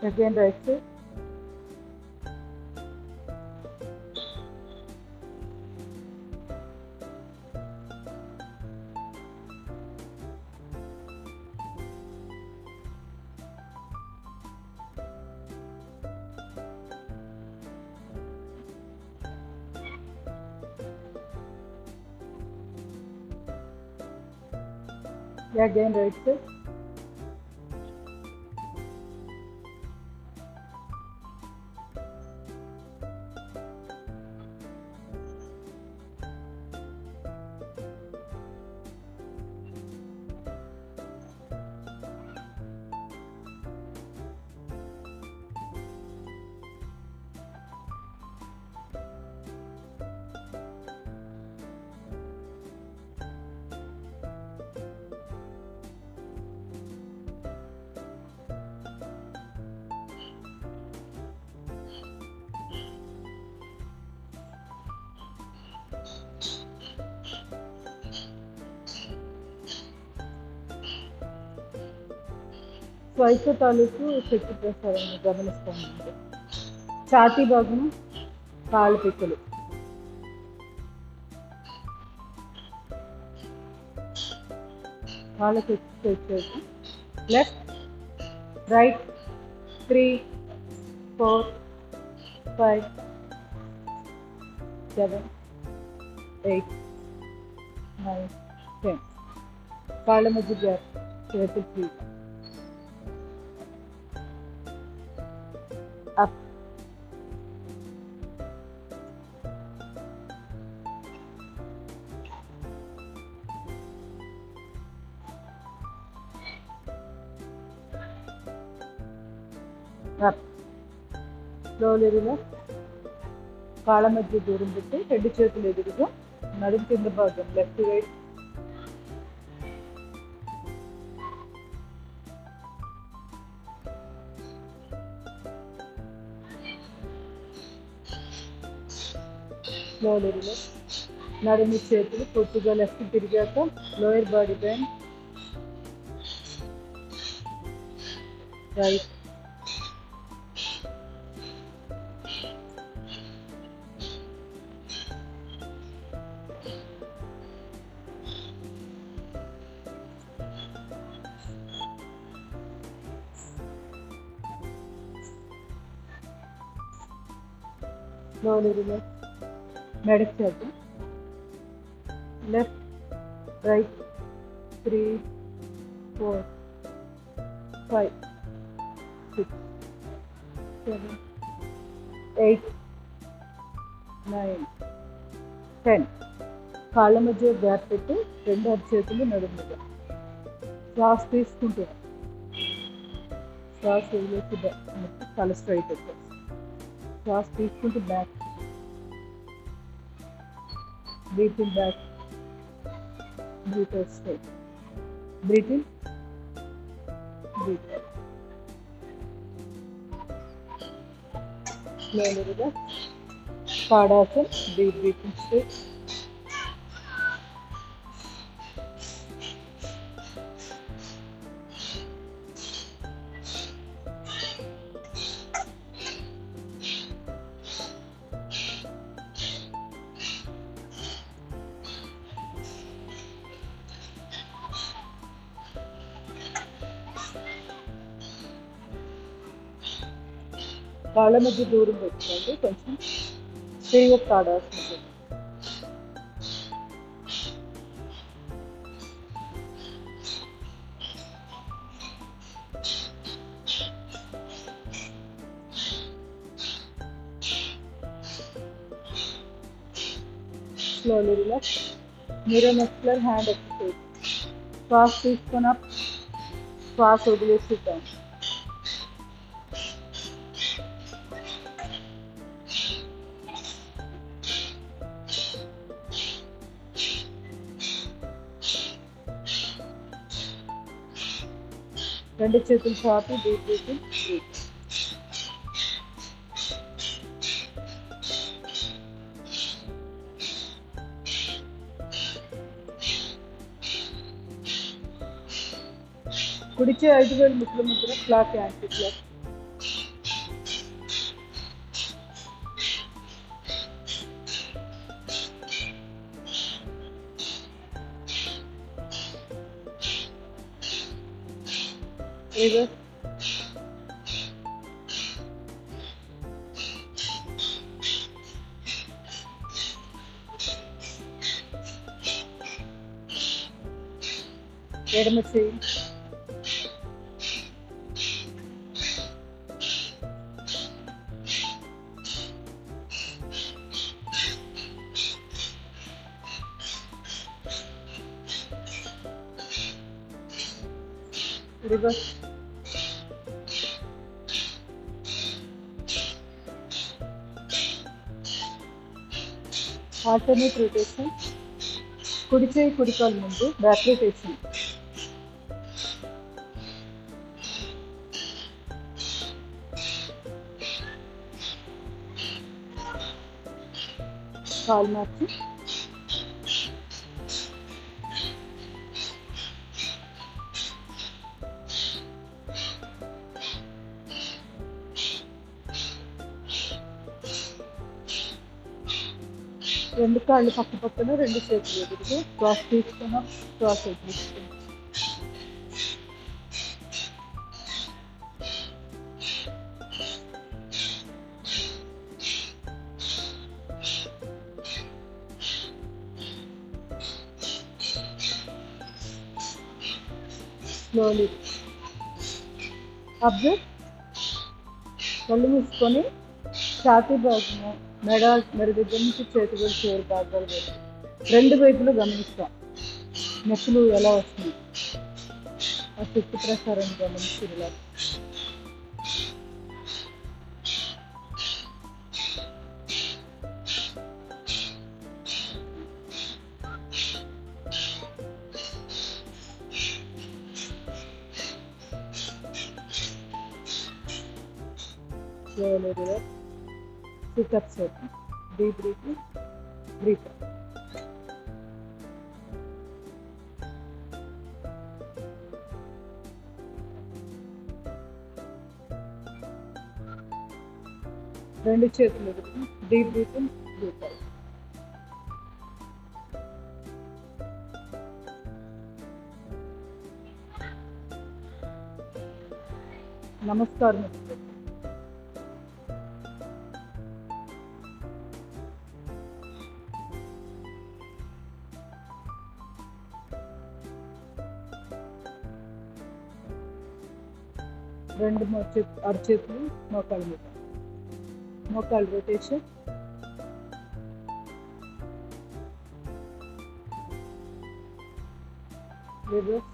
Again right side. Again right side. స్వైస తాలూకు శక్తి ప్రసారాన్ని గమనిస్తామండి. ఛాతీ భాగము కాలు పిక్కలు, కాళ్ళకి ఎక్సర్సైజ్ చేద్దాం. Left right 3 4 5 7 8 9 10. కాళ్ళ మధ్య గ్యాప్, చేతులు free. Up up. Slowly relax. కాళ్ళ మధ్య దూరం పెట్టి 2 చేతులు ఎదురుగా, నడుము కింద భాగం లెఫ్ట్ రైట్. Slowly relax. నడుము చేతులు పూర్తిగా లెఫ్ట్ తిరిగాక lower body bend, right. Slowly relax. మెడకు చేద్దాం. Left right 3 4 5 6 7 8 9 10. కాళ్ళ మధ్య గ్యాప్ పెట్టి 2 చేతులు నడుము మీద. శ్వాస తీసుకుంటున్నాం. శ్వాస వదిలేసి తల స్ట్రైట్ అవుతుంది. శ్వాస తీసుకుంటూ back. Breathe in back, breathe out straight. Breathe in, breathe out. Slowly relax. Tadasana, deep breathing straight. కాళ్ళ మధ్య దూరం పెట్టుకోండి. కొంచెం తిరిగి తాడాల్సింది. Slowly relax. Neuromuscular hand exercise. శ్వాస తీసుకొని అప్, శ్వాస వదిలేసి డౌన్. రెండు చేతులు చాపి డీప్ బ్రీతింగ్. కుడిచే 5 వేలు ముక్కుల Mudra, clock anti clock. Reverse, ఎడమ చెయ్యి, రివర్స్, ఆల్టర్నేట్ రొటేషన్, కుడి చేయి కుడి కాలు ముందు, బ్యాక్ రొటేషన్, కాలు మార్చి, రెండు కాళ్ళు పక్క పక్కన, రెండు చేతులు ఎదురుగా, క్రాస్ తీసుకున్నాం, క్రాస్ తీసుకున్నాం. Slowly observe. కళ్ళు మూసుకొని ఛాతీ భాగము, మెడ దగ్గర నుంచి చేతి కూడా చివరి భాగాలు వరకు రెండు వైపులు గమనిస్తాం. నొప్పులు ఎలా వస్తున్నాయి ఆ శక్తి ప్రసారం గమనించి relax. Slowly relax. Sit up certain. Deep breathing. Breathe out. రెండు చేతులు ఎదురు. Deep breathing. Breathe out. నమస్కారం. రెండు అరచేతులు మోకాళ్ళ మీద, మోకాళ్ళ రొటేషన్, రివర్స్,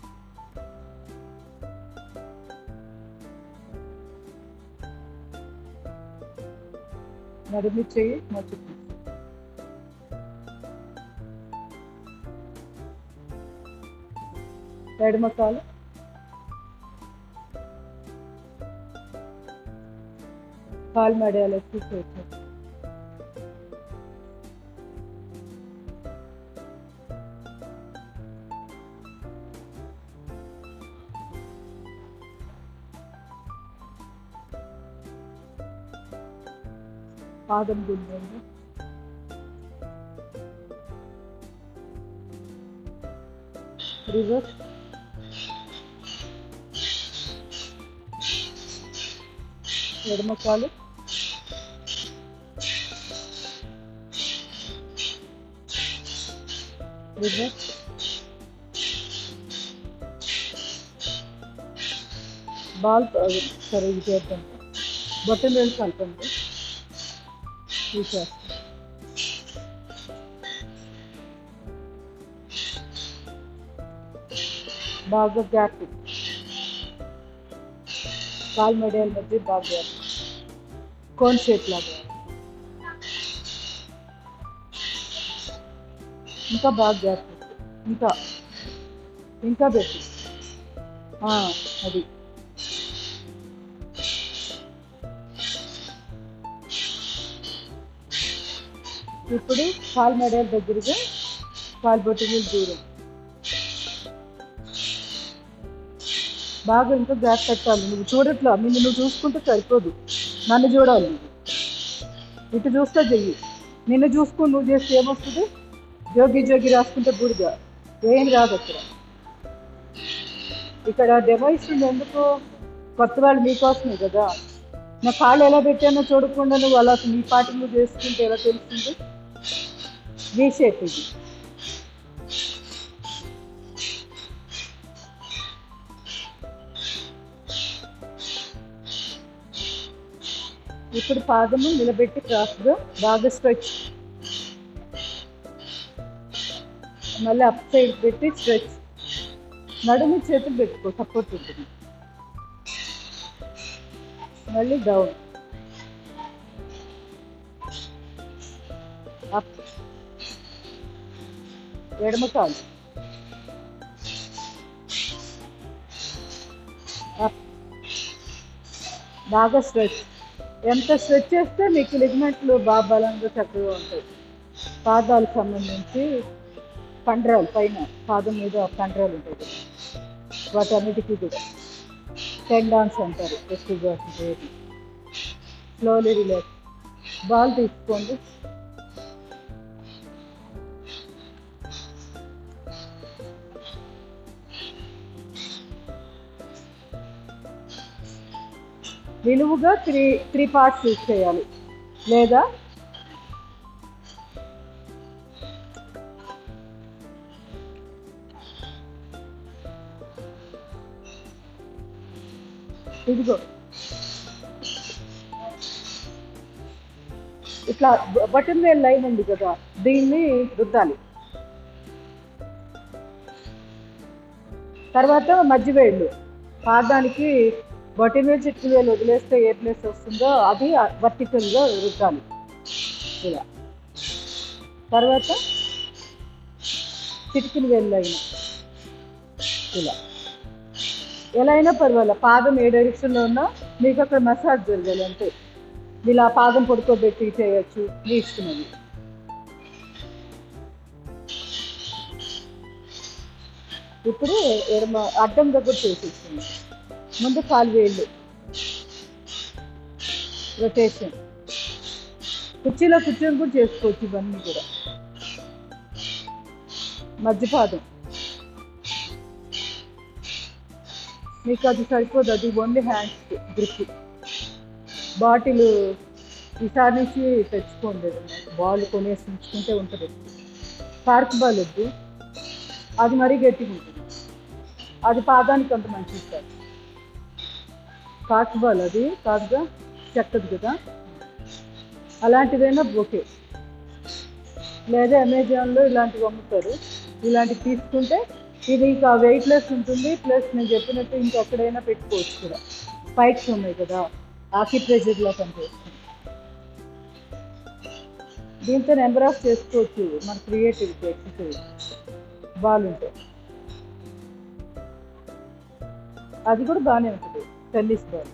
నడుము చేయి మోచు, ఎడమ కాలు, కాలు మడయాలు ఎక్సర్సైజ్. పాదం గుండండి, రివర్స్, ఎడమ కాలు, రివర్స్, బాల్ సరే ఇది చేద్దాం. బొట్టం వేలు కలపండి, తీసేస్తాం. బాగా గ్యాప్, కాలు మెడల మధ్య బాగా గ్యాప్, కోన్ షేప్ లాగా. ఇంకా బాగా గ్యాప్, ఇంకా ఇంకా పెట్టి అది. ఇప్పుడు కాలు మెడల దగ్గరగా, కాలు బొట్టులు దూరం బాగా ఇంకా గ్యాప్ పెట్టాలి. నువ్వు చూడట్లా, నువ్వు చూసుకుంటే సరిపోదు, నన్ను చూడాలి. ఇటు చూస్తే చెయ్యి, నిన్ను చూసుకుని నువ్వు చేస్తే ఏమొస్తుంది? జోగి జోగి రాసుకుంటే బూడిగా ఏం రాదు. అక్కడ ఇక్కడ డివైస్ ఎందుకు కొత్త వాళ్ళు మీకోసమే కదా. నా కాళ్ళు ఎలా పెట్టానో చూడకుండా నువ్వు అలా నీ పాటి నువ్వు చేసుకుంటే ఎలా తెలుస్తుంది? వీ షేప్ ఇది. ఇప్పుడు పాదము నిలబెట్టి క్రాస్గా బాగా స్ట్రెచ్, మళ్ళీ అప్ సైడ్ పెట్టి స్ట్రెచ్, నడుము చేతులు పెట్టుకో సపోర్ట్ ఉంటుంది, మళ్ళీ డౌన్ అప్, ఎడమ కాలు అప్, బాగా స్ట్రెచ్. ఎంత స్ట్రెచ్ చేస్తే మీకు లిగమెంట్లు బాగా బలంగా చక్కగా ఉంటాయి. పాదాలకు సంబంధించి కండరాలు, పైన పాదం మీద కండరాలు ఉంటాయి కదా, వాటన్నిటికీ కూడా టెండాన్స్ అంటారు ఎక్కువగా. Slowly relax. బాల్ తీసుకోండి. నిలువుగా త్రీ పార్ట్స్ యూజ్ చేయాలి, లేదా ఇదిగో ఇట్లా బటన్ వేల్ లైన్ ఉంది కదా, దీన్ని రుద్దాలి. తర్వాత మధ్య వేళ్ళు పాదానికి బటన్ వేలు చిట్కిన వేలు వదిలేస్తే ఏ ప్లేస్ వస్తుందో అది వర్టికల్గా రుద్దాలి ఇలా. తర్వాత చిటికిన వేలు లైన్ ఇలా. ఎలా అయినా పర్వాలేదు, పాదం ఏ డైరెక్షన్లో ఉన్నా మీకు అక్కడ మసాజ్ జరగాలి అంతే. ఇలా పాదం పడుకోబెట్టి చేయొచ్చు, మీ ఇష్టమది. ఇప్పుడు ఎడమ అడ్డం దగ్గర చేసేస్తుంది. ముందు కాలు వేళ్ళు రొటేషన్, కుర్చీలో కూర్చొని కూడా చేసుకోవచ్చు ఇవన్నీ కూడా. మధ్యపాదం మీకు అది సరిపోదు, అది ఓన్లీ హ్యాండ్స్ గ్రిప్. బాటిల్ ఈసారి నుంచి తెచ్చుకోండి, బాల్ కొనేసి ఉంచుకుంటే ఉంటుంది. పార్క్ బాల్ వద్దు, అది మరీ గట్టిగా ఉంటుంది, అది పాదానికి అంత మంచిది కాదు. కార్క్ బాల్ అది కాదుగా, చెక్కదు కదా, అలాంటిదైనా ఓకే. లేదా అమెజాన్లో ఇలాంటివి అమ్ముతారు, ఇలాంటివి తీసుకుంటే ఇది ఇంకా వెయిట్లెస్ ఉంటుంది. ప్లస్ నేను చెప్పినట్టు ఇంకెక్కడైనా పెట్టుకోవచ్చు కూడా. స్పైక్స్ ఉన్నాయి కదా, ఆక్యుప్రెషర్లో పనిచేస్తుంది. దీంతో నెంబర్ ఆఫ్ చేసుకోవచ్చు మన క్రియేటివిటీ ఎక్సర్సైజ్. బాల్ ఉంటే అది కూడా బాగానే ఉంటుంది, టెన్నిస్ బాల్.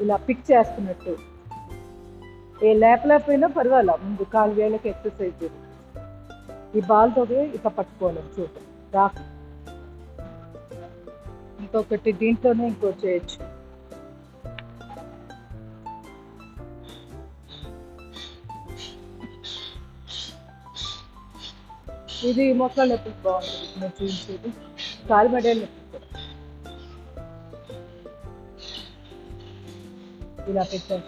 ఇలా పిక్ చేస్తున్నట్టు, ఏ లేపలేకపోయినా పర్వాలా, ముందు కాలు వేళ్ళకి ఎక్సర్సైజ్ చేయాలి. ఈ బాల్తో ఇట్లా పట్టుకోవాలి చూడ రాకు. ఇంకొకటి దీంట్లోనే ఇంకోటి చేయొచ్చు. ఇది మొక్కలు నొప్పి బాగుంటుంది, నేను చూపించేది కాలు మెడలు నొప్పి. ఇలా పెట్టాను,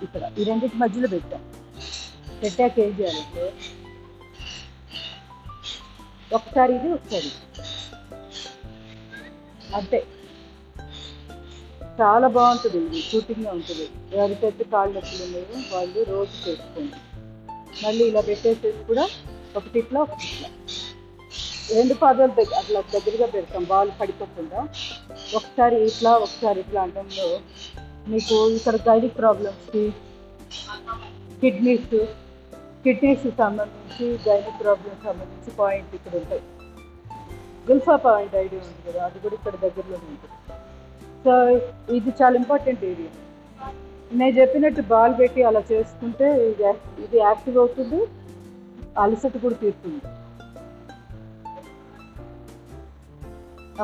ఇక్కడ ఈ రెండింటి మధ్యలో పెట్టాం. పెట్టాక ఏం చేయాలంటే ఒకసారి ఇది ఒకసారి అంతే. చాలా బాగుంటుంది, ఇది షూటింగ్గా ఉంటుంది. ఎవరికైతే కాళ్ళు నొప్పులు ఉన్నాయో వాళ్ళు రోజు చేసుకోండి. మళ్ళీ ఇలా పెట్టేసేసి కూడా ఒకటి ఇట్లా ఒకటి ఇట్లా, రెండు పాదాలు అట్లా దగ్గరగా పెడతాం బాల్ పడిపోకుండా. ఒకసారి ఇట్లా ఒకసారి ఇట్లా అనడంలో మీకు ఇక్కడ గైనిక్ ప్రాబ్లమ్స్కి, కిడ్నీస్ సంబంధించి, గైనిక్ ప్రాబ్లమ్స్ సంబంధించి పాయింట్ ఇక్కడ ఉంటాయి. గుల్ఫా పాయింట్ ఐడియా ఉంది కదా, అది కూడా ఇక్కడ దగ్గరలోనే ఉంటుంది. సో ఇది చాలా ఇంపార్టెంట్ ఏరియా. నేను చెప్పినట్టు బాల్ పెట్టి అలా చేసుకుంటే ఇది యాక్టివ్ అవుతుంది, అలసట కూడా తీరుతుంది.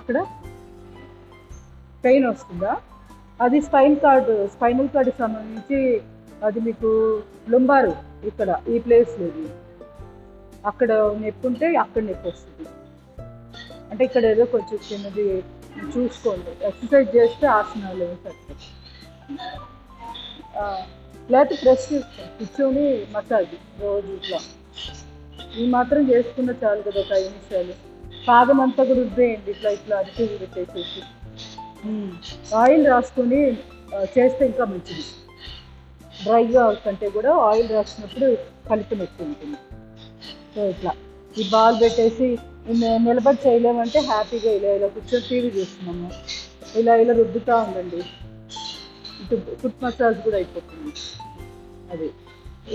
అక్కడ పెయిన్ వస్తుందా? అది స్పైనల్ కార్డ్కి సంబంధించి అది మీకు లుంబారు ఇక్కడ ఈ ప్లేస్ లేదు, అక్కడ నొప్పి ఉంటే అక్కడ నొప్పి వస్తుంది. అంటే ఇక్కడ ఏదో కొంచెం చిన్నది చూసుకోండి, ఎక్సర్సైజ్ చేస్తే ఆసనాలు వేసేస్తారు. లేకపోతే ప్రెస్ చేసుకోండి, కూర్చొని మసాజ్ రోజు ఇట్లా ఈ మాత్రం చేసుకున్న చాలు కదా, ఒక 5 నిమిషాలు. పాదం అంతా కూడా రుద్దేయండి ఇట్లా ఇట్లా అరిచి పెట్టేసేసి ఆయిల్ రాసుకొని చేస్తే ఇంకా మంచిది. డ్రైగా కంటే కూడా ఆయిల్ రాసినప్పుడు కలిపి నొప్పి ఉంటుంది. సో ఇట్లా ఈ బాల్ పెట్టేసి నిలబడి చేయలేమంటే హ్యాపీగా ఇలా కూర్చొని టీవీ చూస్తున్నాము, ఇలా రుద్దుతూ ఉండండి. ఇటు ఫుట్ మసాజ్ కూడా అయిపోతుంది. అది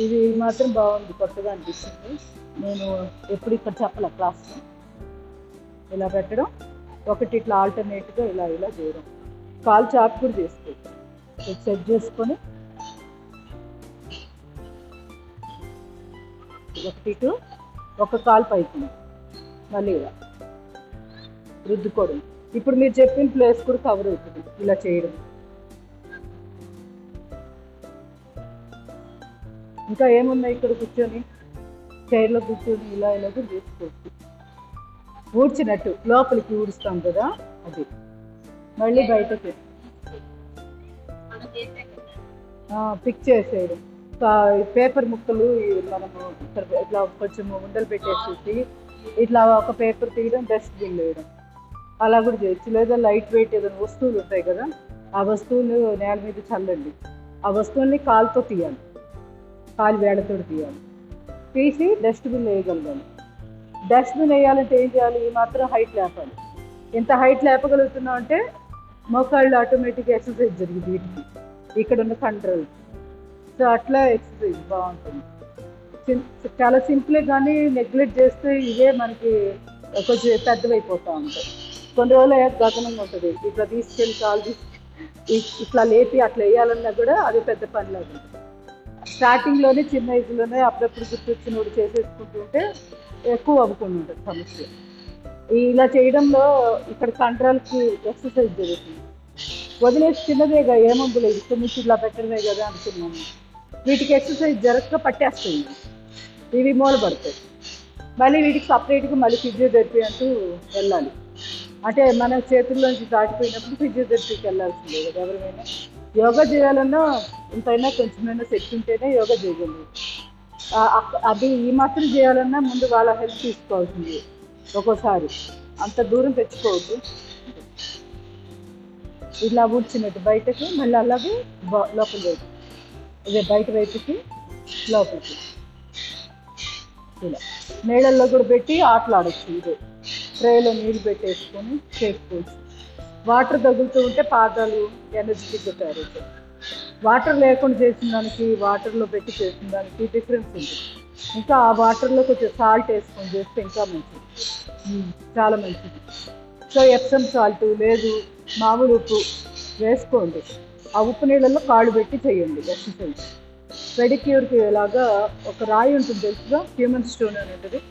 ఇది మాత్రం బాగుంది, కొత్తగా అనిపిస్తుంది. నేను ఎప్పుడు ఇక్కడ చెప్పలే క్లాస్. ఇలా పెట్టడం ఒకటి, ఇట్లా ఆల్టర్నేట్గా ఇలా చేయడం. కాలు చాపు కూడా చేసుకోవచ్చు. సెట్ చేసుకొని ఒకటి ఇటు, ఒక కాలు పైకి, మళ్ళీ ఇలా రుద్దుకోవడం. ఇప్పుడు మీరు చెప్పిన ప్లేస్ కూడా కవర్ అవుతుంది ఇలా చేయడం. ఇంకా ఏమున్నాయి ఇక్కడ కూర్చొని చైర్లో కూర్చొని ఇలా కూడా చేసుకోవచ్చు. ఊడ్చినట్టు లోపలికి ఊడుస్తాం కదా, అది మళ్ళీ బయటకి పిక్ చేసేయడం. పేపర్ ముక్కలు మనము ఇట్లా కొంచెం ఉండలు పెట్టేసి ఇట్లా ఒక పేపర్ తీయడం, డస్ట్బిన్ వేయడం, అలా కూడా చేయొచ్చు. లేదా లైట్ వెయిట్ ఏదైనా వస్తువులు ఉంటాయి కదా, ఆ వస్తువులు నేల మీద చల్లండి. ఆ వస్తువుల్ని కాలుతో తీయాలి, కాలు వేళ్ళతో తీయాలి. తీసి డస్ట్బిన్ వేయగలగాలి. డస్ట్బిన్ వేయాలంటే ఏం చేయాలి? ఈ మాత్రం హైట్ లేపాలి. ఎంత హైట్ లేపగలుగుతున్నాం అంటే మోకాళ్ళు ఆటోమేటిక్గా ఎక్సర్సైజ్ జరిగింది వీటికి, ఇక్కడ ఉన్న కంట్రోల్. సో అట్లా ఎక్సర్సైజ్ బాగుంటుంది. చాలా సింపులే, కానీ నెగ్లెక్ట్ చేస్తే ఇవే మనకి కొంచెం పెద్దవైపోతూ ఉంటాయి. కొన్ని రోజులు అయ్యాక గగనంగా ఉంటుంది. ఇట్లా తీసుకెళ్ళి కాలు ఇట్లా లేపి అట్లా వేయాలన్నా కూడా అది పెద్ద పని లాగా ఉంటుంది. స్టార్టింగ్లోనే చిన్న ఏజ్లోనే అప్పుడప్పుడు గుర్తొచ్చినోడు చేసేసుకుంటూ ఉంటే ఎక్కువ అవ్వకుండా ఉంటుంది సమస్య. ఇలా చేయడంలో ఇక్కడ కంట్రోల్కి ఎక్సర్సైజ్ జరుగుతుంది. వదిలేసి చిన్నదేగా ఏముంది లేదు, ఇక్కడ నుంచి ఇలా పెట్టడమే కదా అనుకున్నాము. వీటికి ఎక్సర్సైజ్ జరగక పట్టేస్తాయి, ఇవి మూలపడతాయి. మళ్ళీ వీటికి సపరేట్గా మళ్ళీ ఫిజియోథెరపీ అంటూ వెళ్ళాలి. అంటే మన చేతుల్లోంచి దాటిపోయినప్పుడు ఫిజియోథెరపీకి వెళ్ళాల్సిందే కదా ఎవరైనా. యోగా చేయాలన్నా ఇంతైనా కొంచెమైనా శక్తి ఉంటేనే యోగా చేయగలరు. అది ఈ మాత్రం చేయాలన్నా ముందు వాళ్ళ హెల్ప్ తీసుకోవాల్సింది. ఒక్కోసారి అంత దూరం తెచ్చుకోవద్దు. ఇలా ఊడ్చినట్టు బయటకి, మళ్ళీ అలాగే లోపల వైపు, ఇదే బయట వైపుకి లోపలికి ఇలా నీళ్ళల్లో కూడా పెట్టి ఆటలాడచ్చు. ఇదే ట్రేలో నీళ్ళు పెట్టేసుకొని చేసుకోవచ్చు. వాటర్ తగులుతూ ఉంటే పాదాలు ఎనర్జెటిక్గా తయారవుతాయి. వాటర్ లేకుండా చేసిన దానికి, వాటర్లో పెట్టి చేసిన దానికి డిఫరెన్స్ ఉంది. ఇంకా ఆ వాటర్లో కొంచెం సాల్ట్ వేసుకొని చేస్తే ఇంకా మంచిది, చాలా మంచిది. సో ఎప్సమ్ సాల్ట్ లేదు, మామూలు ఉప్పు వేసుకోండి. ఆ ఉప్పు నీళ్ళల్లో కాళ్ళు పెట్టి చేయండి ఎక్సర్సైజ్. పెడిక్యూర్కి ఇలాగా ఒక రాయి ఉంటుంది తెలుసుగా, హ్యూమన్ స్టోన్ అని ఉంటుంది,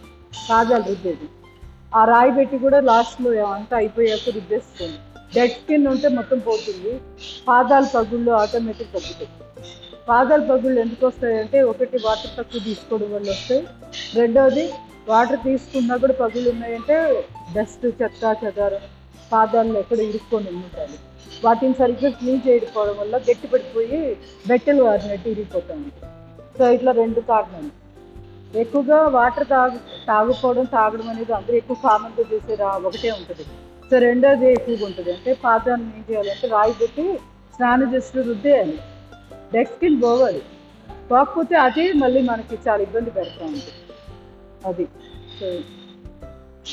పాదాలు రుద్దేది. ఆ రాయి పెట్టి కూడా లాస్ట్లో అంతా అయిపోయాక రుద్దేసుకోండి. డెడ్ స్కిన్ ఉంటే మొత్తం పోతుంది. పాదాల పగుళ్ళు ఆటోమేటిక్ తగ్గుతాయి. పాదాల పగుళ్ళు ఎందుకు వస్తాయంటే, ఒకటి వాటర్ తక్కువ తీసుకోవడం వల్ల వస్తాయి. రెండవది వాటర్ తీసుకున్నా కూడా పగుళ్ళు ఉన్నాయంటే డస్ట్, చెత్త చెదారం పాదాల్లో ఎక్కడ ఇరుక్కొని ఉంటాయి. వాటిని సరిగ్గా క్లీన్ చేయకపోవడం వల్ల గట్టి పడిపోయి బెట్టెలు వారినట్టు ఇరిగిపోతూ ఉంటాయి. సో ఇట్లా 2 కారణాలు. ఎక్కువగా వాటర్ తాగడం అనేది అందరూ ఎక్కువ కామన్గా చేసే ఒకటే ఉంటుంది. సో రెండోది ఎక్కువగా ఉంటుంది. అంటే పాదాన్ని ఏం చేయాలంటే రాయి పెట్టి స్నానం చేస్తూ రుద్దేయాలి. డెడ్ స్కిన్ పోవాలి. పోకపోతే అది మళ్ళీ మనకి చాలా ఇబ్బంది పెడతా ఉంటుంది అది. సో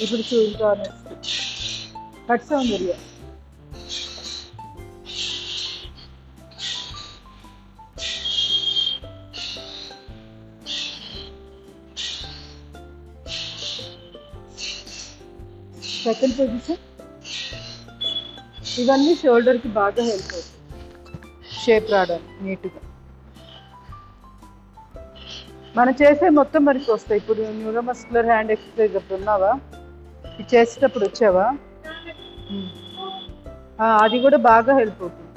ఇప్పుడు ఇంకా నెక్స్ట్ కట్ సౌందర్య. Second position. ఇవన్నీ షోల్డర్కి బాగా హెల్ప్ అవుతుంది షేప్ రావడానికి నీట్గా. మనం చేసే మొత్తం మనకి వస్తాయి. ఇప్పుడు న్యూరోమస్కులర్ హ్యాండ్ ఎక్సర్సైజ్ అప్పుడు ఉన్నావా? ఇది చేసేటప్పుడు వచ్చావా? అది కూడా బాగా హెల్ప్ అవుతుంది.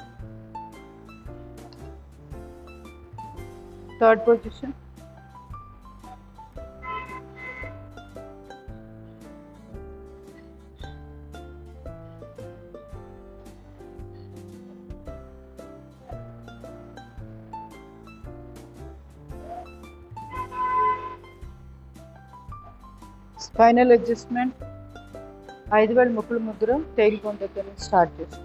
Third position. Spinal adjustment. 5 వేల ముక్కులు ముద్ర టైల్ బోన్ దగ్గర నుంచి స్టార్ట్ చేస్తాం.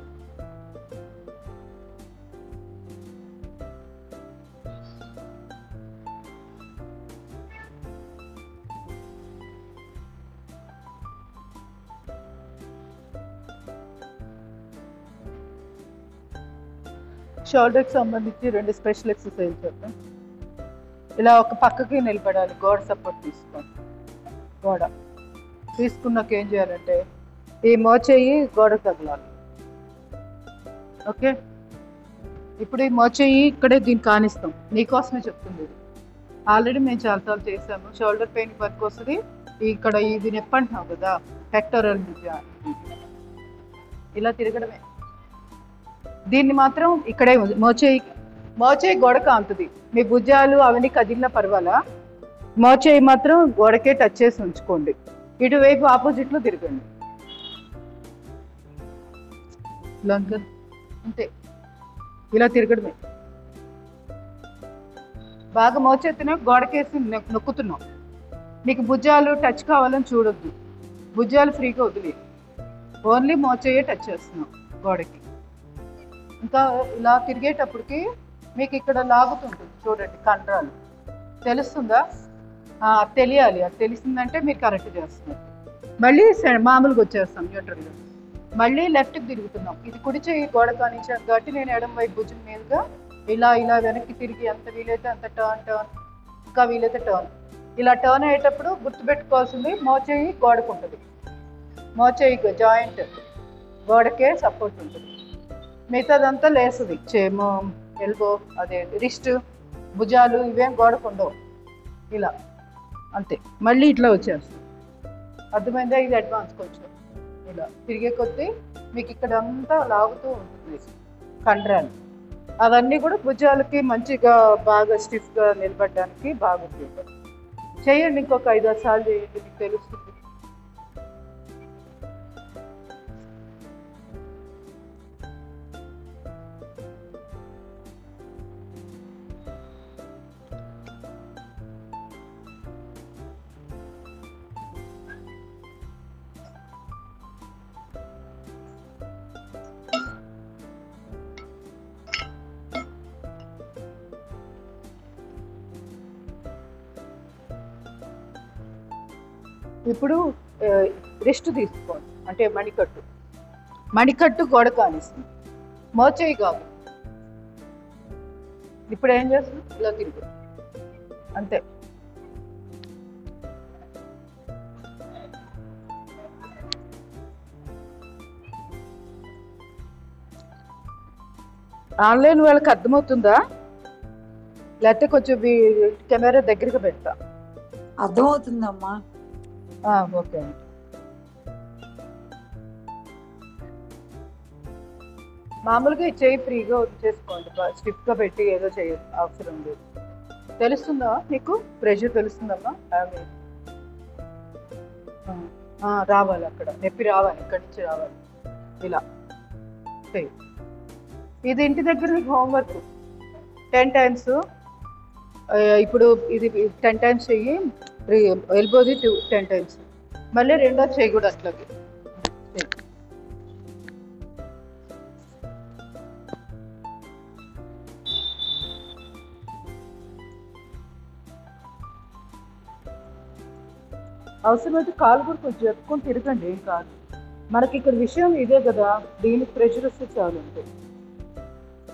షోల్డర్కి సంబంధించి 2 స్పెషల్ ఎక్సర్సైజ్ చేద్దాం. ఇలా ఒక పక్కకి నిలబడాలి, గోడ సపోర్ట్ తీసుకోండి. గోడ తీసుకున్నాక ఏం చేయాలంటే ఈ మోచేయి గోడ తగలాలి. ఓకే, ఇప్పుడు ఈ మోచేయి ఇక్కడే దీన్ని కానిస్తాం. నీకోసమే చెప్తుంది ఇది. ఆల్రెడీ మేము చాలాసార్లు చేసాము. షోల్డర్ పెయిన్ వర్క్ వస్తుంది. ఇక్కడ ఇది నొప్పి అంటున్నావు కదా, పెక్టోరల్ ఇలా తిరగడమే. దీన్ని మాత్రం ఇక్కడే ఉంది. మోచేయి గోడ కాంతుంది. మీ భుజాలు అవన్నీ కదిలినా పర్వాలా, మోచేయి మాత్రం గోడకే టచ్ చేసి ఉంచుకోండి. ఇటువైపు ఆపోజిట్లో తిరగండి. అంతే, ఇలా తిరగడమే. బాగా మోచేతిన గోడకేసి నొక్కుతున్నాం. నీకు భుజాలు టచ్ కావాలని చూడొద్దు, భుజాలు ఫ్రీగా వదిలి ఓన్లీ మోచేయే టచ్ చేస్తున్నాం గోడకి. ఇంకా ఇలా తిరిగేటప్పటికి మీకు ఇక్కడ లాగుతుంటుంది చూడండి, కండరాలు తెలుస్తుందా? తెలియాలి. అది తెలిసిందంటే మీరు కరెక్ట్ చేస్తున్నారు. మళ్ళీ మామూలుగా వచ్చేస్తాం న్యూట్రల్గా. మళ్ళీ లెఫ్ట్కి తిరుగుతున్నాం. ఇది కుడి చేయి గోడ కానించాను కాబట్టి నేను ఎడమ వైపు భుజం మీదుగా ఇలా వెనక్కి తిరిగి ఎంత వీలైతే అంత టర్న్, ఇంకా వీలైతే టర్న్. ఇలా టర్న్ అయ్యేటప్పుడు గుర్తుపెట్టుకోవాల్సింది మోచేయి గోడకు ఉంటుంది. మోచేయి జాయింట్ గోడకే సపోర్ట్ ఉంటుంది. మిగతాదంతా లేస్తుంది. చేమో, ఎల్బో, అదే రిస్ట్, భుజాలు ఇవేం గోడకు ఉండవు. ఇలా అంతే. మళ్ళీ ఇట్లా వచ్చేస్తాం. అర్థమైందా? ఇది అడ్వాన్స్ కొంచెం. ఇలా తిరిగే కొద్దీ మీకు ఇక్కడ అంతా లాగుతూ ఉంటుంది కండరాలు. అవన్నీ కూడా భుజాలకి మంచిగా బాగా స్టిఫ్గా నిలబడడానికి బాగా ఉపయోగపడుతుంది. చేయండి, ఇంకొక 5-6 సార్లు చేయండి, మీకు తెలుస్తుంది. ఇప్పుడు రిస్ట్ తీసుకోండి, అంటే మణికట్టు గోడ కానిస్తుంది. మోచేయి కాదు. ఇప్పుడు ఏం చేస్తున్నాం? ఇలా తిరుగు, అంతే. ఆన్లైన్ వాళ్ళకి అర్థమవుతుందా? లేకపోతే కొంచెం కెమెరా దగ్గరికి పెడతా. అర్థమవుతుందమ్మా. ఓకే. మామూలుగా ఈ చేయి ఫ్రీగా చేసుకోండి, స్టిఫ్గా పెట్టి ఏదో చేయదు అవసరం లేదు. తెలుస్తుందా నీకు? ప్రెషర్ తెలుస్తుందమ్మా? రావాలి, అక్కడ నొప్పి రావాలి, ఇక్కడి నుంచి రావాలి. ఇలా చేయి. ఇది ఇంటి దగ్గర మీకు హోంవర్క్ 10 times. ఇప్పుడు ఇది 10 times చెయ్యి, ఎల్బోది 10 times. మళ్ళీ రెండో చేయి కూడా అట్లాగే. అవసరమైతే కాలు కూడా కొంచెం చెప్పుకొని తిరగండి, ఏం కాదు. మనకి ఇక్కడ విషయం ఇదే కదా, దీనికి ప్రెషర్ వస్తే చాలు. అంతే.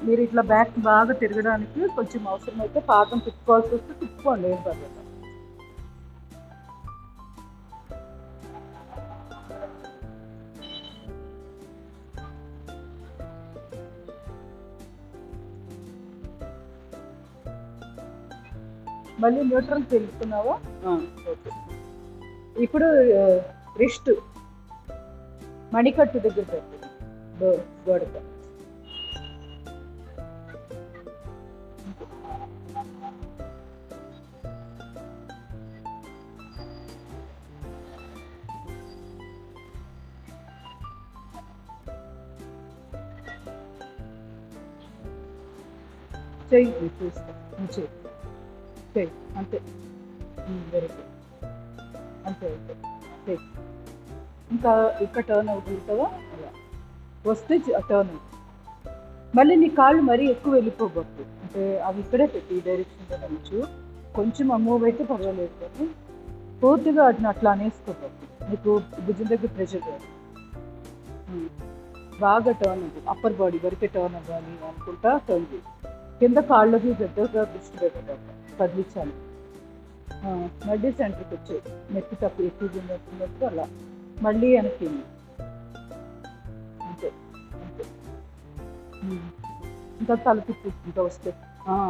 మీరు ఇట్లా బ్యాక్ బాగా తిరగడానికి కొంచెం అవసరమైతే పాదం తిప్పుకోవాల్సి వస్తే తిప్పుకోండి, ఏం పర్లేదు. మళ్ళీ న్యూట్రల్ తెలుసుకున్నావా? ఓకే. ఇప్పుడు రిస్ట్ మణికట్టు దగ్గర పెట్టండి. గోడక. చెయ్యి చూస్తా, నువ్వు చెయ్యి చెయ్యి అంతే. వెరీ గుడ్, అంతే అంతే చెయ్యి. ఇంకా ఇక్కడ టర్న్ అవుతుంటావా, అలా వస్తే టర్న్ అవుతుంది. మళ్ళీ నీ కాళ్ళు మరీ ఎక్కువ వెళ్ళిపోకూడదు, అంటే అవి ఇక్కడే పెట్టి ఈ డైరెక్షన్లో ఉంచు. కొంచెం మూవ్ అయితే పర్వాలేదు, కానీ పూర్తిగా వాటిని అట్లా అనేసుకోకూడదు. నీకు భుజం దగ్గర ప్రెషర్ కాదు. బాగా టర్న్ అవుతుంది, అప్పర్ బాడీ వరకే టర్న్ అవ్వాలి అనుకుంటా టర్న్ చేయి. కింద కాళ్ళకి పెద్దగా దృష్టి పెట్టాలి, కదిలించాలి. మళ్ళీ సెంటర్కి వచ్చాయి, నెక్కి తప్పు ఎక్కువ ఉన్నప్పుడు అలా మళ్ళీ వెనక్కి అంతే అంతే. ఇంకా తల తిప్పి ఇంకా వస్తే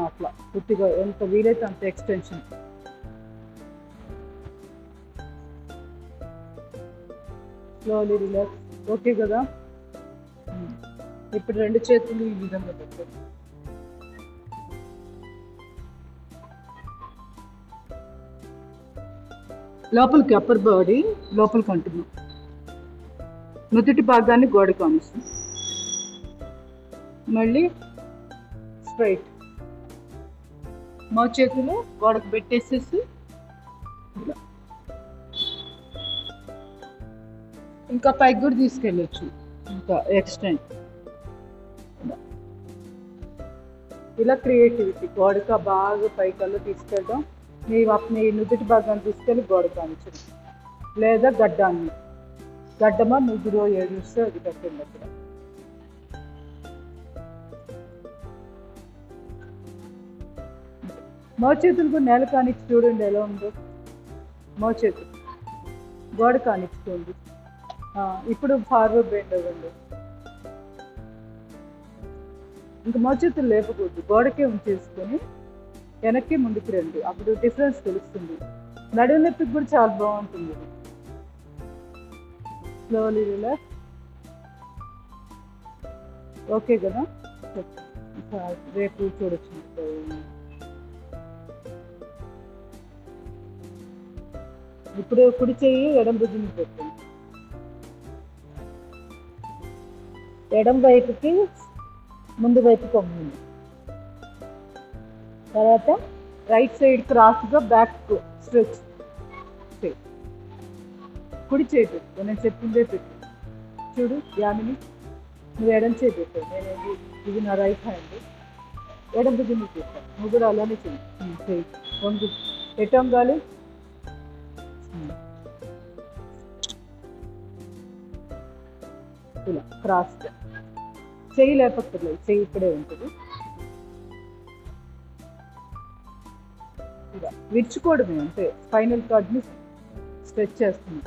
అట్లా పూర్తిగా ఎంత వీలైతే అంత ఎక్స్టెన్షన్. Slowly relax. ఓకే కదా. ఇప్పుడు రెండు చేతులు ఈ విధంగా పెట్టండి. లోపలికి అప్పర్ బాడీ లోపలికి అంటున్నాం, నుదుటి భాగాన్ని గోడ కానిస్తుంది. మళ్ళీ స్ట్రైట్ మా చేతులు గోడకు పెట్టేసేసి ఇలా ఇంకా పైకి కూడా తీసుకెళ్ళచ్చు, ఇంకా ఎక్స్టెండ్. ఇలా క్రియేటివిటీ, గోడక బాగా పైకల్లో తీసుకెళ్ళడం. నీ నుదుటి భాగాన్ని తీసుకెళ్ళి గోడ కానించడం, లేదా గడ్డమా నుదురు ఏడుస్తే అది కట్టింది అక్కడ. మోచేతులకు నేల కానిచ్చి చూడండి ఎలా ఉందో. మోచేతులు గోడ కానిచ్చుకోండి. ఇప్పుడు ఫార్వర్డ్ బెండ్ అవ్వండి. ఇంకా మోచేతులు లేపకూడదు, గోడకే ఉంచేసుకొని వెనక్కి ముందుకు రండి, అప్పుడు డిఫరెన్స్ తెలుస్తుంది. నడుము నొప్పికి కూడా చాలా బాగుంటుంది. Slowly relax. ఓకే కదా. రేపు చూడొచ్చు. ఇప్పుడు కుడి చెయ్యి ఎడం భుజం పెట్టండి, ఎడం వైపుకి ముందు వైపు కొంగండి. తర్వాత రైట్ సైడ్ క్రాస్గా బ్యాక్ స్ట్రెచ్. కుడి చేయి పెట్టు, నేను చెప్పిందే పెట్టు. చూడు యామిని, నువ్వు ఎడం చేయి పెట్టావు, నేను ఇది నా రైట్ హ్యాండ్, ఎడం భుజం పెట్టాను. నువ్వు కూడా అలానే చెయ్యి. వంగు, ఎటంగాలి ఇలా క్రాస్గా. చెయ్యి లేపక్కర్లేదు, చెయ్యి ఇక్కడే ఉంటుంది. ఇలా విరుచుకోవడమే, అంటే స్పైనల్ కార్డ్ని స్ట్రెచ్ చేస్తుంది.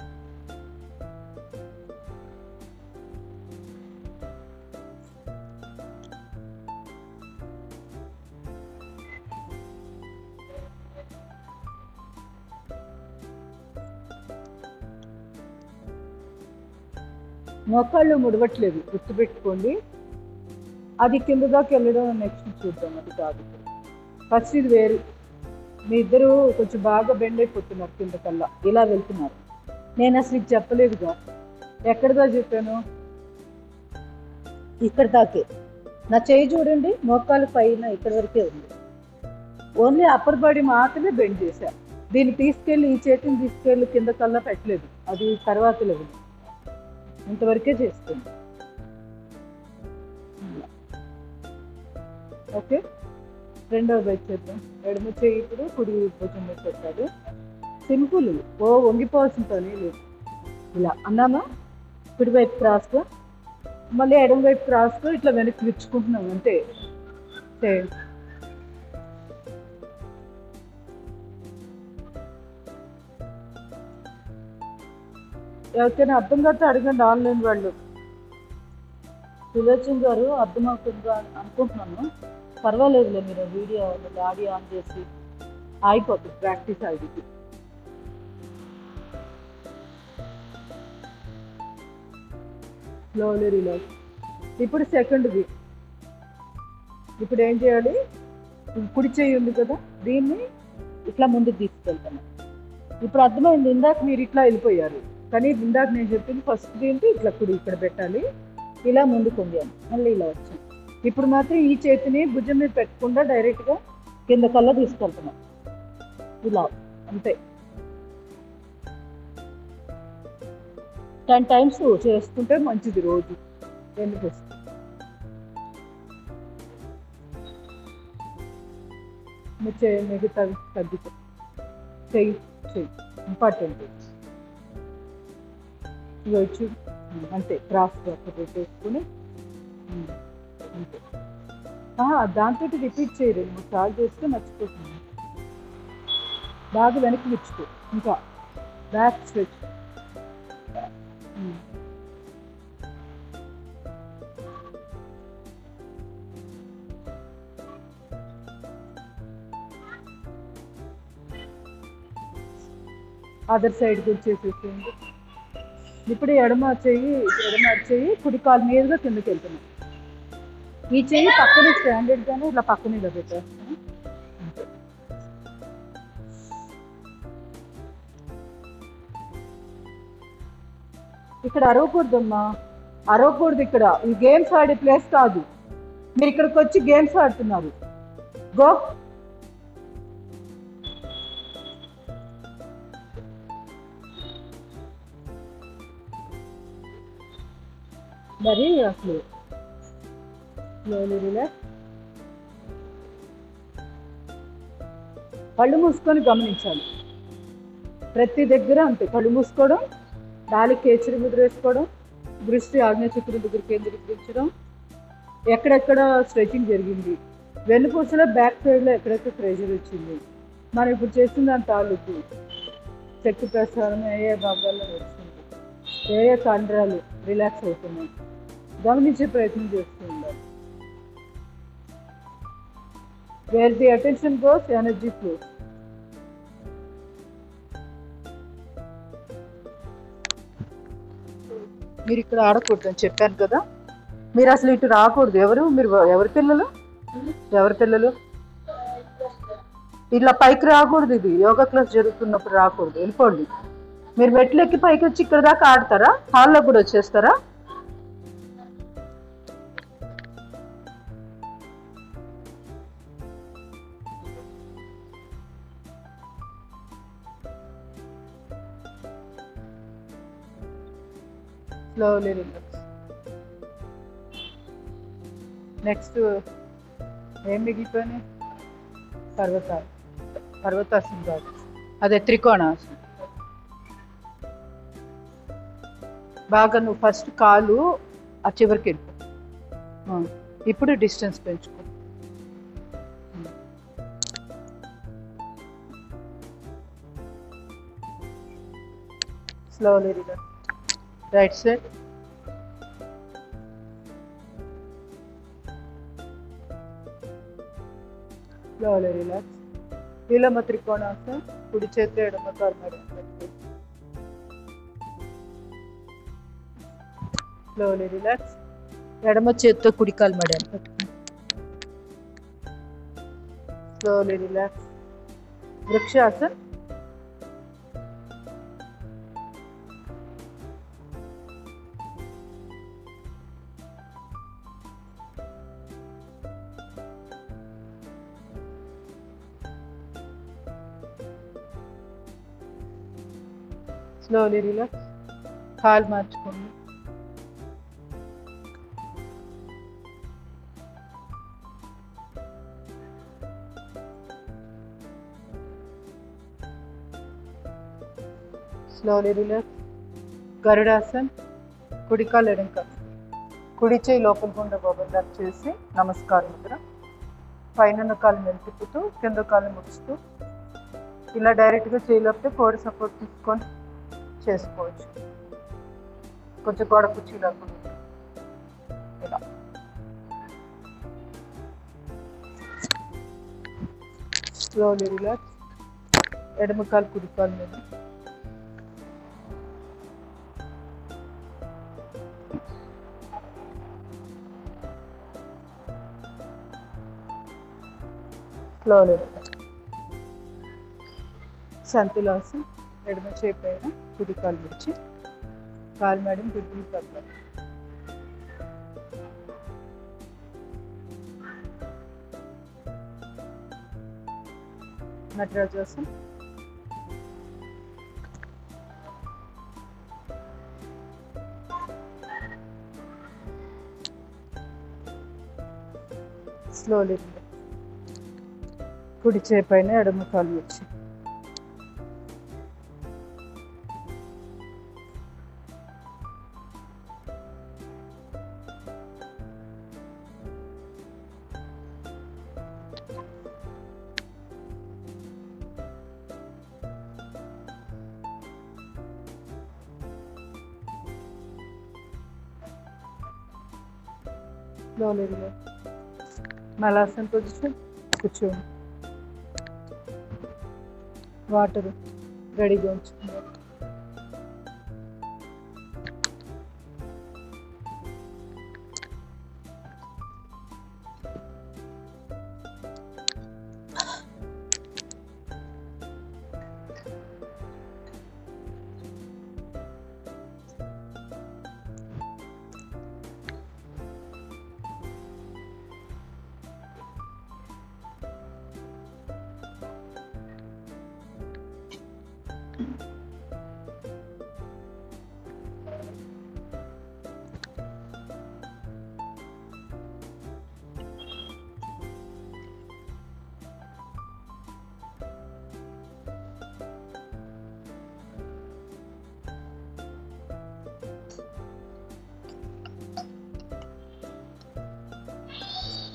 మోకాళ్ళు ముడవట్లేదు, గుర్తుపెట్టుకోండి. అది కింద దాకా వెళ్ళడం నెక్స్ట్ చూద్దాం, అది కాదు. ఫస్ట్ ఇది వేరు. మీ ఇద్దరు కొంచెం బాగా బెండ్ అయిపోతున్నారు, కింద కల్లా ఇలా వెళ్తున్నారు. నేను అసలు ఇది చెప్పలేదుగా, ఎక్కడిదా చెప్పాను, ఇక్కడ దాకే. నా చేయి చూడండి, మోకాలు పైన ఇక్కడ వరకే ఉంది. ఓన్లీ అప్పర్ బాడీ మాత్రమే బెండ్ చేశా. దీన్ని తీసుకెళ్ళి, ఈ చేతిని తీసుకెళ్ళి కింద కల్లా పెట్టలేదు, అది తర్వాత లెవెల్. ఇంతవరకే చేస్తుంది. ఓకే, రెండవ వైపు చేద్దాం. ఎడమ చేయి ఇప్పుడు కుడి భుజం మీద పెట్టాడు. సింపుల్, వంగిపోవాల్సిన పని లేదు. ఇలా అన్నామా, కుడివైపు క్రాస్గా, మళ్ళీ ఎడమ వైపు క్రాస్గా ఇట్లా వెనక్కి విచ్చుకుంటున్నాం అంతే. ఎవరికైనా అర్థం కాకపోతే అడగండి, ఆన్లైన్ వాళ్ళు. సులోచన్ గారు అర్థమవుతుందా అనుకుంటున్నాను. పర్వాలేదులే, మీరు వీడియో ఆడియో ఆన్ చేసి అయిపోతుంది, ప్రాక్టీస్ అయ్యింది. Slowly relax. ఇప్పుడు సెకండ్ది. ఇప్పుడు ఏం చేయాలి? కుడి చెయ్యి ఉంది కదా, దీన్ని ఇట్లా ముందుకు తీసుకెళ్తాను. ఇప్పుడు అర్థమైంది, ఇందాక మీరు ఇట్లా వెళ్ళిపోయారు, కానీ ఇందాక నేను చెప్పింది ఫస్ట్ దీనికి ఇట్లా కుడి ఇక్కడ పెట్టాలి, ఇలా ముందుకు వంగాను, మళ్ళీ ఇలా వచ్చాను. ఇప్పుడు మాత్రం ఈ చేతిని భుజం మీద పెట్టకుండా డైరెక్ట్గా కింద కల్లా తీసుకెళ్తున్నాం, ఇలా అంతే. 10 times చేసుకుంటే మంచిది రోజు. ఎందుకు వస్తుంది? మిగతా తగ్గితే చెయ్యి ఇంపార్టెంట్. ఇవ్వచ్చు అంతే, క్రాస్గా పెట్టేసుకుని అంతే. దాంతో రిపీట్ చేయరు, 3 సార్లు చేస్తే మర్చిపోతుంది. బాగా వెనక్కి విచ్చుకో, ఇంకా బ్యాక్ స్ట్రెచ్. అదర్ సైడ్కి వచ్చేసేసేయండి. ఇప్పుడు ఎడమ చెయ్యి కుడి కాలు మీదుగా కిందకి వెళ్తున్నాం. ఈ చెయ్యి పక్కన స్టాండర్డ్గానే ఇలా పక్కన ఇలా పెట్టేస్తాను. ఇక్కడ అరవకూడదమ్మా, అరవకూడదు. ఇక్కడ ఈ గేమ్స్ ఆడే ప్లేస్ కాదు. మీరు ఇక్కడికి వచ్చి గేమ్స్ ఆడుతున్నారు. గో. మరి అసలు కళ్ళు మూసుకొని గమనించాలి. ప్రతి దగ్గర అంతే, కళ్ళు మూసుకోవడం, నాలుగు కేచరి ముద్ర వేసుకోవడం, దృష్టి ఆగ్నేయచక్రం దగ్గర కేంద్రీకరించడం. ఎక్కడెక్కడ స్ట్రెచింగ్ జరిగింది, వెన్నుపూసలో బ్యాక్ సైడ్లో ఎక్కడెక్కడ ప్రెషర్ వచ్చింది, మనం ఇప్పుడు చేసిన దాని తాలూకు శక్తి ప్రసారం ఏ ఏ భాగాల్లో వచ్చింది, ఏ ఏ కండరాలు రిలాక్స్ అవుతున్నాయి గమనించే ప్రయత్నం చేస్తూ ఉండాలి. Wear the attention goes energy flows. మీరు ఇక్కడ ఆడకూడదు అని చెప్పాను కదా, మీరు అసలు ఇటు రాకూడదు. మీరు ఎవరి పిల్లలు ఇలా పైకి రాకూడదు. ఇది యోగా క్లాస్ జరుగుతున్నప్పుడు రాకూడదు, వెళ్ళిపోండి. మీరు మెట్లు ఎక్కి పైకి వచ్చి ఇక్కడ దాకా ఆడతారా? హాల్లో కూడా వచ్చేస్తారా? Slowly relax. నెక్స్ట్ ఏం మిగిలిపోయినాయి? పర్వతాసనం కాదు, అదే త్రికోణాసనం. బాగా నువ్వు ఫస్ట్ కాలు ఆ చివరికి వెళ్ళిపో. ఇప్పుడు డిస్టెన్స్ పెంచుకో. Slowly relax. Right side. Slowly relax. విలోమ త్రికోణాసనం. కుడి చేతి ఎడమ కాలు మెడ పెట్టి స్లోలీ రిలాక్స్. ఎడమ చేతితో కుడి కాలు మెడ పెట్టుకుని స్లోలీ రిలాక్స్. వృక్షాసన్. Slowly relax. కాలు మార్చుకోండి. Slowly relax. గరుడాసన్. కుడి కాలు ఎడం కాలు, కుడి చేయి లోపల గుండా ఓవర్లాప్ చేసి నమస్కారం ముద్ర. పైన కాలు మెలితిప్పుతూ కింద కాలు ముడుస్తూ ఇలా డైరెక్ట్గా చేయలేకపోతే కోడి సపోర్ట్ తీసుకొని చేసుకోవచ్చు. కొంచెం గోడ కుర్చీలా ఇలా. Slowly relax. ఎడమ కాలు కుడి కాలు మీద. స్లోలీ సంతులాసం ఎడమ చేయి పైన కుడి కాలు విడిచి కాలు మేడం కుడి పక్కన నటరాజాసం స్లోలీ కుడి చేయి పైన ఎడమ కాలు వచ్చి స్లోలీ మలాసన్ పొజిషన్ కూర్చోండి వాటర్ రెడీగా ఉంచుకున్నారు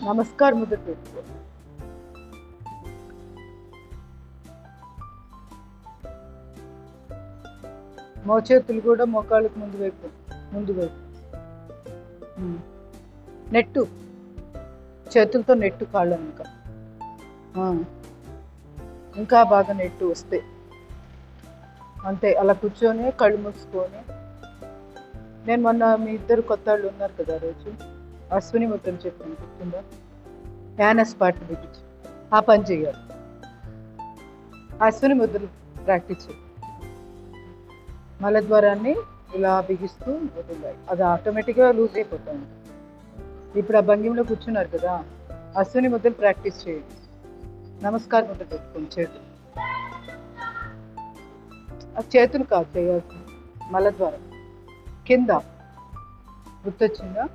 నమస్కార్ ముద్ర పెట్టుకో మోచేతులు కూడా మోకాళ్ళకు ముందు వైపు నెట్టు చేతులతో నెట్టు కాళ్ళను ఇంకా బాగా నెట్టు వస్తే అంతే అలా కూర్చొని కళ్ళు మూసుకొని నేను మొన్న మీ ఇద్దరు కొత్త వాళ్ళు ఉన్నారు కదా రోజు అశ్విని ముద్రలు చెప్పాను గుర్తుందా యానస్ పార్ట్ బిగించి ఆ పని చేయాలి అశ్విని ముద్రలు ప్రాక్టీస్ చేయాలి మలద్వారాన్ని ఇలా బిగిస్తూ వదిలాయి అది ఆటోమేటిక్గా లూజ్ అయిపోతుంది ఇప్పుడు ఆ భంగిమలో కూర్చున్నారు కదా అశ్విని ముద్రలు ప్రాక్టీస్ చేయండి నమస్కార ముద్ర పెట్టుకోండి చేతులు ఆ చేతులు కాదు చేయాల్సింది మలద్వారం కింద గుర్తొచ్చిందా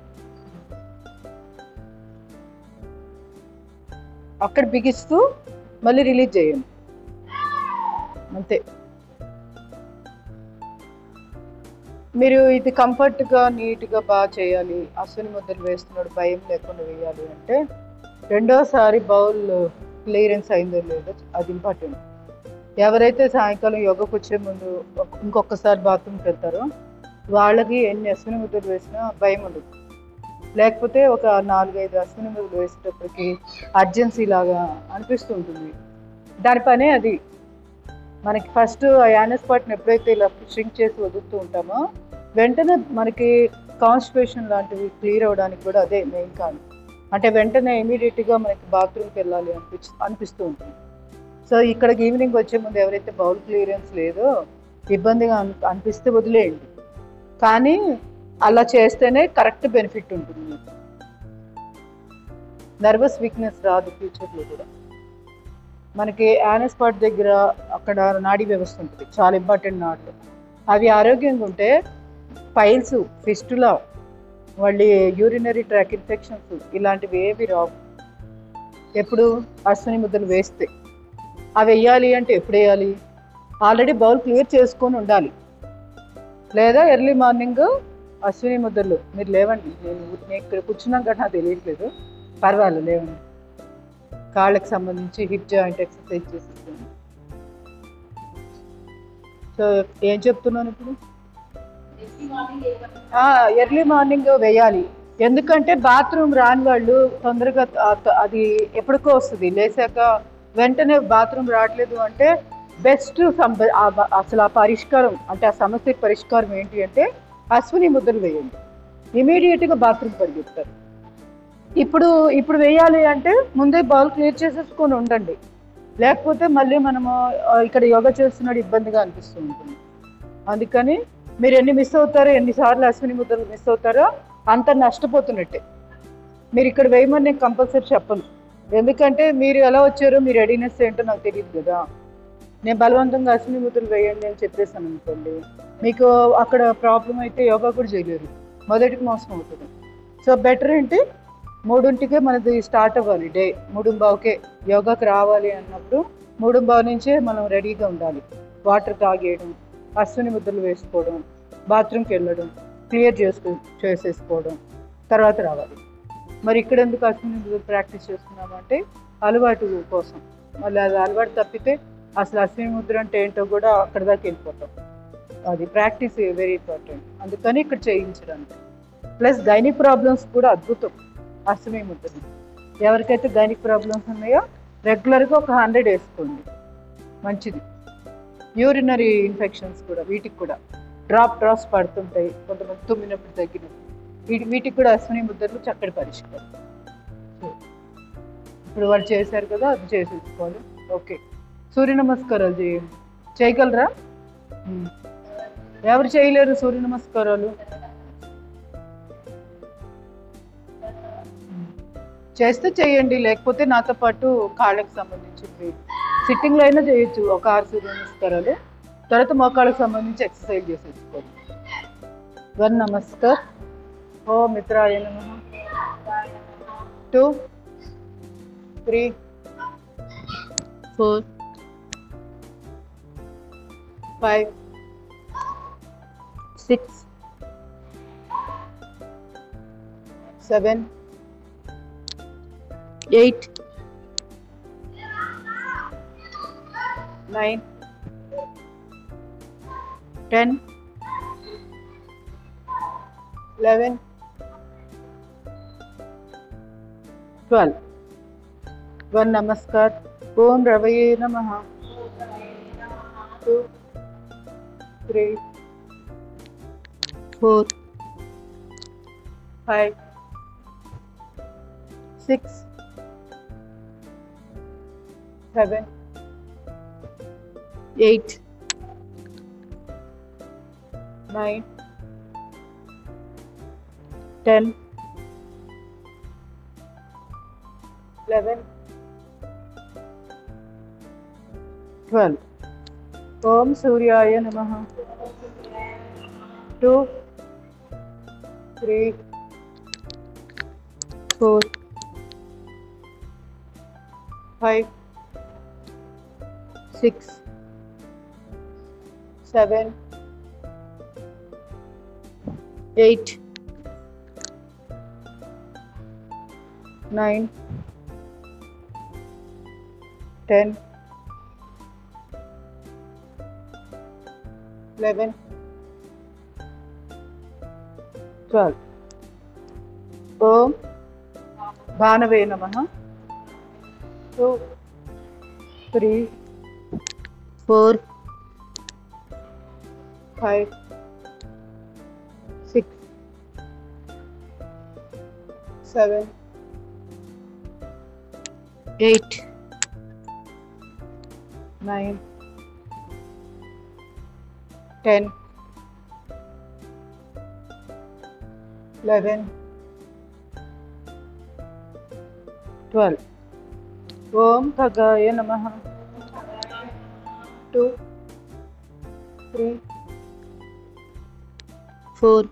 అక్కడ బిగిస్తూ మళ్ళీ రిలీజ్ చేయండి అంతే మీరు ఇది కంఫర్ట్గా నీట్గా బాగా చేయాలి అశ్విని ముద్రలు వేస్తున్నాడు భయం లేకుండా వేయాలి అంటే రెండోసారి బౌల్ క్లియరెన్స్ అయిందో లేదో అది ఇంపార్టెంట్ ఎవరైతే సాయంకాలం యోగాకు వచ్చే ముందు ఇంకొకసారి బాత్రూమ్కి వెళ్తారో వాళ్ళకి ఎన్ని అశ్విని ముద్రలు వేసినా భయం ఉండదు లేకపోతే ఒక 4-5 అశ్విని ముద్రలు వేసేటప్పటికి అర్జెన్సీ లాగా అనిపిస్తూ ఉంటుంది దాని పనే అది మనకి ఫస్ట్ ఆ యానస్ పార్ట్ని ఎప్పుడైతే ఇలా ష్రింక్ చేసి వదులుతూ ఉంటామో వెంటనే మనకి కాన్స్టిపేషన్ లాంటివి క్లియర్ అవ్వడానికి కూడా అదే మెయిన్ కారణం అంటే వెంటనే ఇమీడియట్గా మనకి బాత్రూమ్కి వెళ్ళాలి అనిపిస్తూ ఉంటుంది సో ఇక్కడికి ఈవినింగ్ వచ్చే ముందు ఎవరైతే బౌల్ క్లియరెన్స్ లేదో ఇబ్బందిగా అనిపిస్తే వదిలేయండి కానీ అలా చేస్తేనే కరెక్ట్ బెనిఫిట్ ఉంటుంది నర్వస్ వీక్నెస్ రాదు ఫ్యూచర్లో కూడా మనకి యానస్ పార్ట్ దగ్గర అక్కడ నాడీ వ్యవస్థ ఉంటుంది చాలా ఇంపార్టెంట్ నాడులు అవి ఆరోగ్యంగా ఉంటే పైల్స్ ఫిస్టులా మళ్ళీ యూరినరీ ట్రాక్ ఇన్ఫెక్షన్స్ ఇలాంటివి ఏవి రావు ఎప్పుడు అశ్విని ముద్రలు వేస్తే అవి వేయాలి అంటే ఎప్పుడు వేయాలి ఆల్రెడీ బౌల్ క్లియర్ చేసుకొని ఉండాలి లేదా ఎర్లీ మార్నింగ్ అశ్విని ముద్రలు మీరు లేవండి నేను ఇక్కడ కూర్చున్నాం కదా నాకు తెలియట్లేదు పర్వాలేదు లేవండి కాళ్ళకి సంబంధించి హిప్ జాయింట్ ఎక్సర్సైజ్ చేసేస్తాను సో ఏం చెప్తున్నాను ఇప్పుడు ఎర్లీ మార్నింగ్ వేయాలి ఎందుకంటే బాత్రూమ్ రాని వాళ్ళు తొందరగా అది ఎప్పటికో వస్తుంది లేసాక వెంటనే బాత్రూమ్ రావట్లేదు అంటే బెస్ట్ అసలు ఆ పరిష్కారం అంటే ఆ సమస్యకి పరిష్కారం ఏంటి అంటే అశ్విని ముద్రలు వేయండి ఇమీడియట్గా బాత్రూమ్ పరిగెత్తారు ఇప్పుడు ఇప్పుడు వేయాలి అంటే ముందే బౌల్ క్లియర్ చేసేసుకొని ఉండండి, లేకపోతే మళ్ళీ మనము ఇక్కడ యోగా చేస్తున్నాడు ఇబ్బందిగా అనిపిస్తూ ఉంటుంది. అందుకని మీరు ఎన్ని మిస్ అవుతారో, ఎన్నిసార్లు అశ్విని ముద్రలు మిస్ అవుతారో అంత నష్టపోతున్నట్టే. మీరు ఇక్కడ వేయమని నేను కంపల్సరీ చెప్పను, ఎందుకంటే మీరు ఎలా వచ్చారో మీ రెడీనెస్ ఏంటో నాకు తెలియదు కదా. నేను బలవంతంగా అశ్విని ముద్రలు వేయండి అని చెప్పేసాను అనుకోండి, మీకు అక్కడ ప్రాబ్లం అయితే యోగా కూడా చేయలేరు, మొదటికి మోసం అవుతుంది. సో బెటర్ ఏంటి, 3ంటికే మనది స్టార్ట్ అవ్వాలి డే, 3:15కే యోగాకి రావాలి అన్నప్పుడు 3:15 నుంచే మనం రెడీగా ఉండాలి. వాటర్ తాగేయడం, అశ్విని ముద్రలు వేసుకోవడం, బాత్రూమ్కి వెళ్ళడం, క్లియర్ చేసేసుకోవడం, తర్వాత రావాలి. మరి ఇక్కడ ఎందుకు అశ్విని ముద్రలు ప్రాక్టీస్ చేస్తున్నామంటే అలవాటు కోసం. మళ్ళీ అది అలవాటు తప్పితే అసలు అశ్విని ముద్ర అంటే ఏంటో కూడా అక్కడ దాకా వెళ్ళిపోతాం. అది ప్రాక్టీస్ వెరీ ఇంపార్టెంట్, అందుకని ఇక్కడ చేయించడానికి. ప్లస్ గైనిక్ ప్రాబ్లమ్స్ కూడా అద్భుతం అశ్విని ముద్రలు. ఎవరికైతే గైనిక్ ప్రాబ్లమ్స్ ఉన్నాయో రెగ్యులర్గా ఒక 100 వేసుకోండి, మంచిది. యూరినరీ ఇన్ఫెక్షన్స్ కూడా, వీటికి కూడా డ్రాప్స్ పడుతుంటాయి కొంతమంది తుమ్మినప్పుడు తగ్గినప్పుడు, వీటికి కూడా అశ్విని ముద్రలు చక్కటి పరిష్కారం. ఇప్పుడు వాళ్ళు చేశారు కదా, అది చేసేసుకోవాలి. ఓకే, సూర్య నమస్కారాలు చేయండి. చేయగలరా? ఎవరు చేయలేరు సూర్య నమస్కారాలు? చేస్తే చేయండి, లేకపోతే నాతో పాటు కాళ్ళకి సంబంధించి సిట్టింగ్లో అయినా చేయొచ్చు. ఒక 6 సూర్య నమస్కారాలు, తర్వాత మోకాళ్ళకి సంబంధించి ఎక్సర్సైజ్ చేసేసుకోండి. 1 నమస్కార్. ఓం మిత్రాయ నమః. 2 3 4 5 6 7 8 9 10 11 12. 1 నమస్కార్. ఓం రవయే నమః. 2 3 4 5 6 7 8 9 10 11 12. ఓం సూర్యాయ నమః. 2 3 4 5 6 7 8 9 10 11 12. ఓం భానవే నమః. 2 3 4 5 6 7 8 9 10 11 12. ఓం ఖగాయ నమః. 2 3 4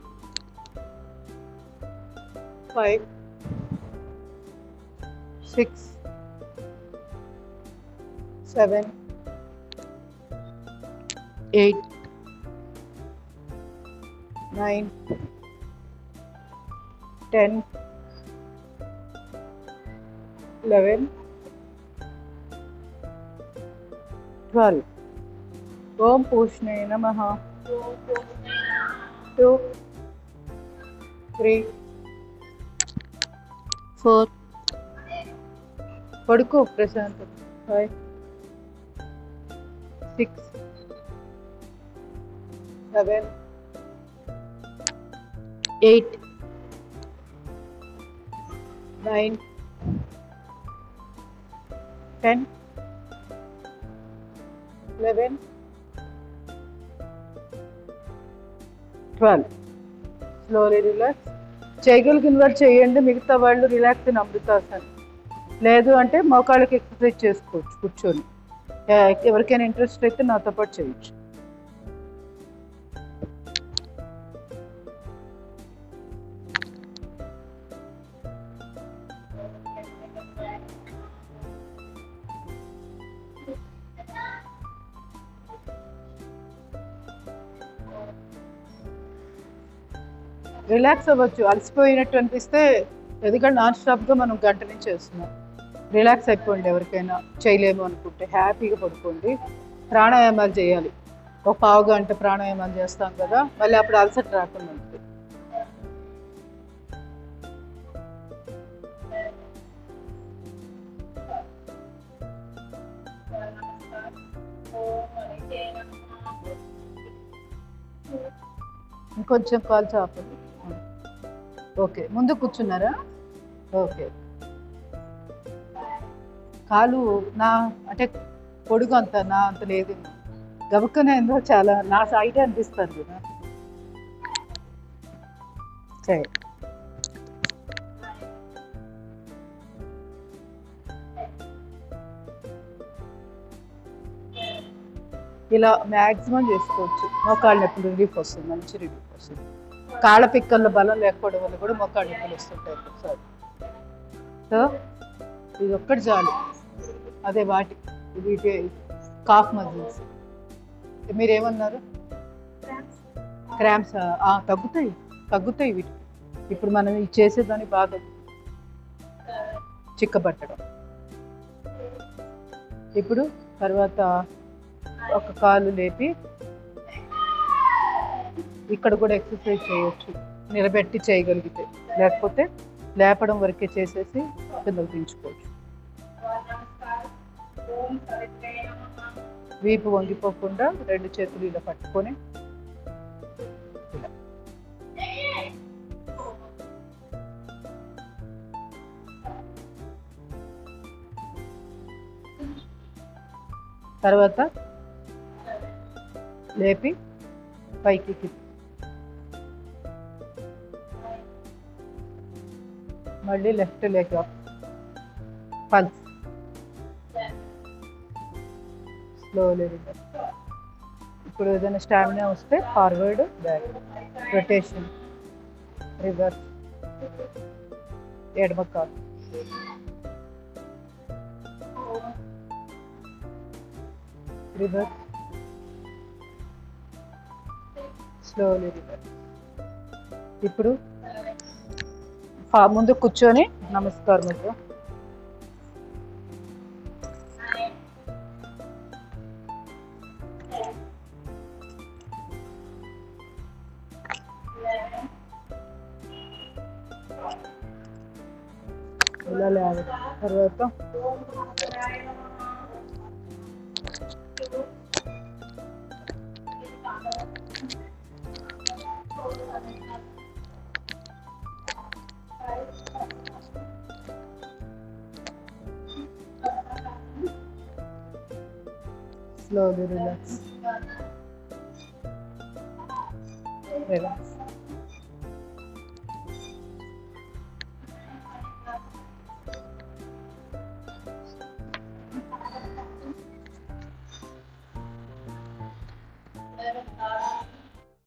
5 6 7 8 9 10 11 12. ఓం పూష్ణే నమః. 2 3 4 పడుకో ప్రశాంత్. 5 6 7 8 9, 10, 11, 12. Slowly relax. చేయగలిగిన వారు చేయండి, మిగతా వాళ్ళు రిలాక్స్ అని అమృతాసన్. లేదు అంటే మోకాళ్ళకి ఎక్సర్సైజ్ చేసుకోవచ్చు కూర్చొని. ఎవరికైనా ఇంట్రెస్ట్ అయితే నాతో పాటు చేయొచ్చు. రిలాక్స్ అవ్వచ్చు. అలసిపోయినట్టు అనిపిస్తే, ఎందుకంటే నాన్ స్టాప్గా మనం గంట నుంచి చేస్తున్నాం. రిలాక్స్ అయిపోండి. ఎవరికైనా చేయలేము అనుకుంటే హ్యాపీగా పడుకోండి. ప్రాణాయామాలు చేయాలి. ఒక పావు గంట ప్రాణాయామాలు చేస్తాం కదా, మళ్ళీ అప్పుడు అలసట రాకుండా ఉంటుంది. ఇంకొంచెం కాల్ చాపండి. ఓకే, ముందు కూర్చున్నారా? ఓకే. కాలు నా అంటే పొడుగు అంత నా అంత లేదు, గబుక్కనే ఏందో చాలా నా సైడ్ అనిపిస్తుంది కదా. సరే, ఇలా మ్యాక్సిమం చేసుకోవచ్చు. మోకాళ్ళ నొప్పులు రిలీఫ్ వస్తుంది, మంచి రిలీఫ్ వస్తుంది. కాళ్ళ పిక్కల్లో బలం లేకపోవడం వల్ల కూడా మోకాళ్ళ నొప్పులు వస్తుంటాయి ఒకసారి. సో ఇది ఒక్కటి చాలు. అదే వాటి వీటి కాఫ్ మజిల్స్. మీరేమన్నారు? క్రాంప్స్ తగ్గుతాయి వీటి. ఇప్పుడు మనం ఇది చేసేదాన్ని బాగా చిక్కబట్టడం. ఇప్పుడు తర్వాత ఒక కాలు లేపి ఇక్కడ కూడా ఎక్సర్సైజ్ చేయొచ్చు, నిలబెట్టి చేయగలిగితే. లేకపోతే లేపడం వరకే చేసేసి కిందకు దించుకోవచ్చు. వీపు వంగిపోకుండా 2 చేతులు ఇలా పట్టుకొని ఇలా. తర్వాత లేపి పైకి మళ్ళీ left leg up, pulse. Slowly relax. ఇప్పుడు ఏదైనా స్టామినా వస్తే ఫార్వర్డ్, బ్యాక్, రొటేషన్, రివర్స్, ఎడమ కాలు, రివర్స్, స్లోలీ రివర్స్. ఇప్పుడు ముందు కూర్చొని నమస్కారం ముద్ర. ఇలా లేవాలి. తర్వాత slowly relax. Relax.